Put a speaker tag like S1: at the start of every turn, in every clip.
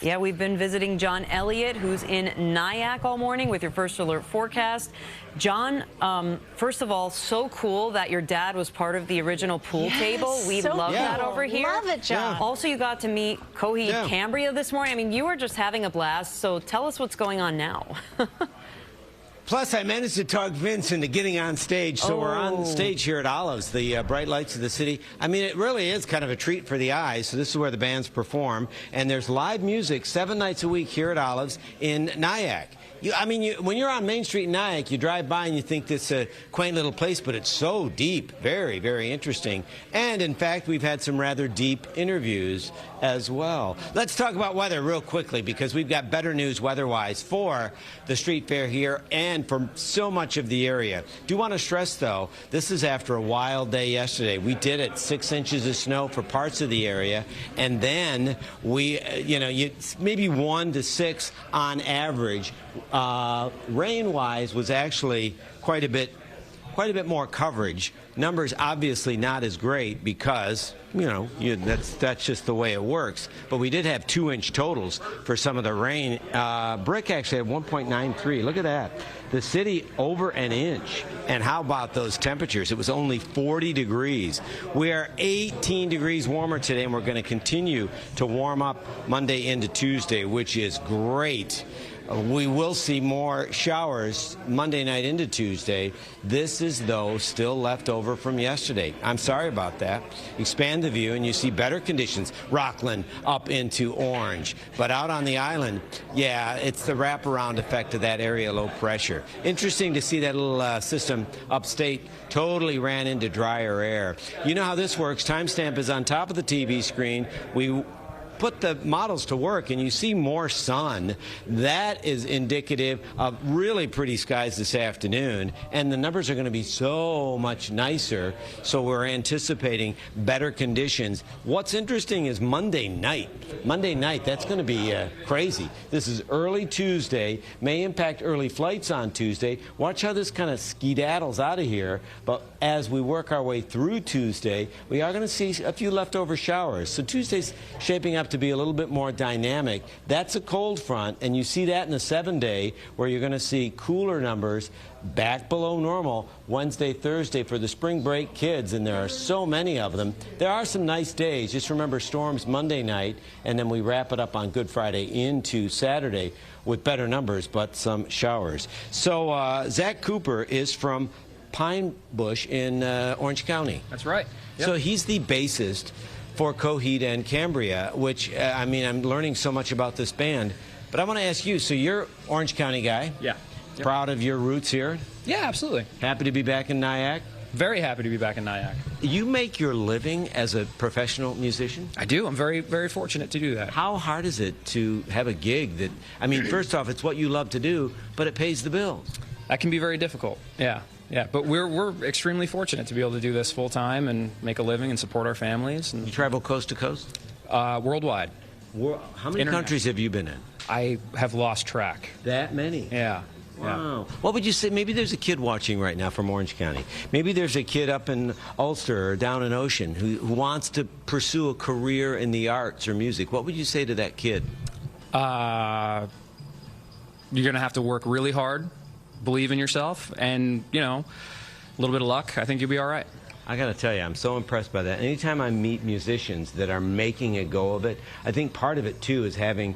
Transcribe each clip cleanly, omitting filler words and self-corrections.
S1: Yeah, we've been visiting John Elliott, who's in Nyack all morning with your first alert forecast. John, first of all, so cool that your dad was part of the original pool table. We love that over here.
S2: Love it, John.
S1: Also, you got to meet Coheed Cambria this morning. I mean, you were just having a blast. So tell us what's going on now.
S3: Plus, I managed to talk Vince into getting on stage, so we're on stage here at Olives, the bright lights of the city. I mean, it really is kind of a treat for the eyes, so this is where the bands perform, and there's live music 7 nights a week here at Olives in Nyack. When you're on Main Street in Nyack, you drive by and you think this is a quaint little place, but it's so deep, very, very interesting. And, in fact, we've had some rather deep interviews as well. Let's talk about weather real quickly, because we've got better news weather-wise for the street fair here and for so much of the area. Do want to stress, though, this is after a wild day yesterday. We did it 6 inches of snow for parts of the area, and then we, maybe 1 to 6 on average. Rain-wise was actually quite a bit more coverage. Numbers obviously not as great because, that's just the way it works. But we did have 2-inch totals for some of the rain. Brick actually had 1.93. Look at that. The city over an inch. And how about those temperatures? It was only 40 degrees. We are 18 degrees warmer today, and we're going to continue to warm up Monday into Tuesday, which is great. We will see more showers Monday night into Tuesday. This is, though, still left over from yesterday. I'm sorry about that. Expand the view, and you see better conditions. Rockland up into orange. But out on the island, yeah, it's the wraparound effect of that area low pressure. Interesting to see that little system upstate totally ran into drier air. You know how this works. Timestamp is on top of the TV screen. We put the models to work and you see more sun. That is indicative of really pretty skies this afternoon, and the numbers are going to be so much nicer, so we're anticipating better conditions. What's interesting is Monday night, that's going to be crazy. This is early Tuesday, may impact early flights on Tuesday. Watch how this kind of skedaddles out of here, but as we work our way through Tuesday, we are going to see a few leftover showers. So Tuesday's shaping up to be a little bit more dynamic. That's a cold front, and you see that in the 7-day, where you're going to see cooler numbers back below normal Wednesday, Thursday for the spring break kids, and there are so many of them. There are some nice days. Just remember storms Monday night, and then we wrap it up on Good Friday into Saturday with better numbers, but some showers. So Zach Cooper is from Pine Bush in Orange County.
S4: That's right. Yep.
S3: So he's the bassist for Coheed and Cambria, which, I'm learning so much about this band. But I want to ask you, so you're Orange County guy.
S4: Yeah. Yep.
S3: Proud of your roots here?
S4: Yeah, absolutely.
S3: Happy to be back in Nyack?
S4: Very happy to be back in Nyack.
S3: You make your living as a professional musician?
S4: I do. I'm very, very fortunate to do that.
S3: How hard is it to have a gig that, first off, it's what you love to do, but it pays the bills?
S4: That can be very difficult, yeah. Yeah, but we're extremely fortunate to be able to do this full time and make a living and support our families. And
S3: you travel coast to coast?
S4: Worldwide.
S3: How many countries have you been in?
S4: I have lost track.
S3: That many?
S4: Yeah.
S3: Wow. Yeah. What would you say? Maybe there's a kid watching right now from Orange County. Maybe there's a kid up in Ulster or down in Ocean who wants to pursue a career in the arts or music. What would you say to that kid?
S4: You're going to have to work really hard. Believe in yourself, and a little bit of luck. I think you'll be all right.
S3: I got to tell you, I'm so impressed by that. Anytime I meet musicians that are making a go of it, I think part of it too is having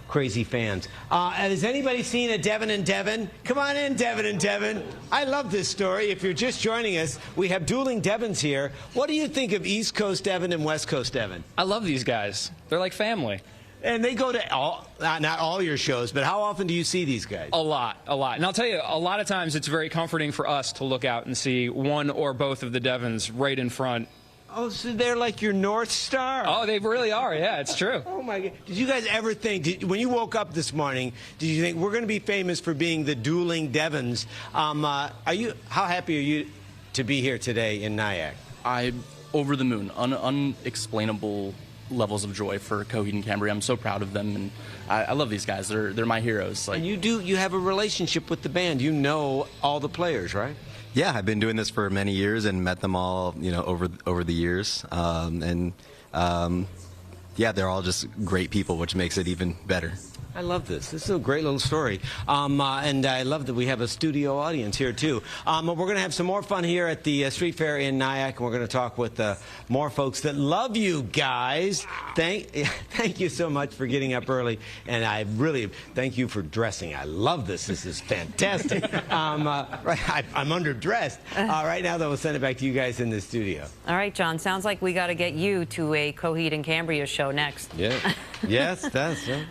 S3: crazy fans. Has anybody seen a Devon and Devon? Come on in, Devon and Devon. I love this story. If you're just joining us, we have Dueling Devons here. What do you think of East Coast Devon and West Coast Devon?
S4: I love these guys. They're like family.
S3: And they go to not all your shows, but how often do you see these guys?
S4: A lot. And I'll tell you, a lot of times it's very comforting for us to look out and see one or both of the Devons right in front.
S3: Oh, so they're like your North Star.
S4: Oh, they really are. Yeah, it's true.
S3: Oh, my God. Did you guys ever think, when you woke up this morning, did you think, we're going to be famous for being the Dueling Devons? How happy are you to be here today in Nyack?
S5: I'm over the moon. Unexplainable levels of joy for Coheed and Cambria. I'm so proud of them, and I love these guys. They're my heroes.
S3: And you have a relationship with the band. You know all the players, right?
S6: Yeah, I've been doing this for many years and met them all, over the years. yeah, they're all just great people, which makes it even better.
S3: I love this. This is a great little story. And I love that we have a studio audience here, too. We're going to have some more fun here at the street fair in Nyack, and we're going to talk with more folks that love you guys. Thank you so much for getting up early, and I really thank you for dressing. I love this. This is fantastic. I'm underdressed. Right now, though, we'll send it back to you guys in the studio.
S1: All right, John. Sounds like we got to get you to a Coheed and Cambria show next.
S3: Yeah. Yes, that's right.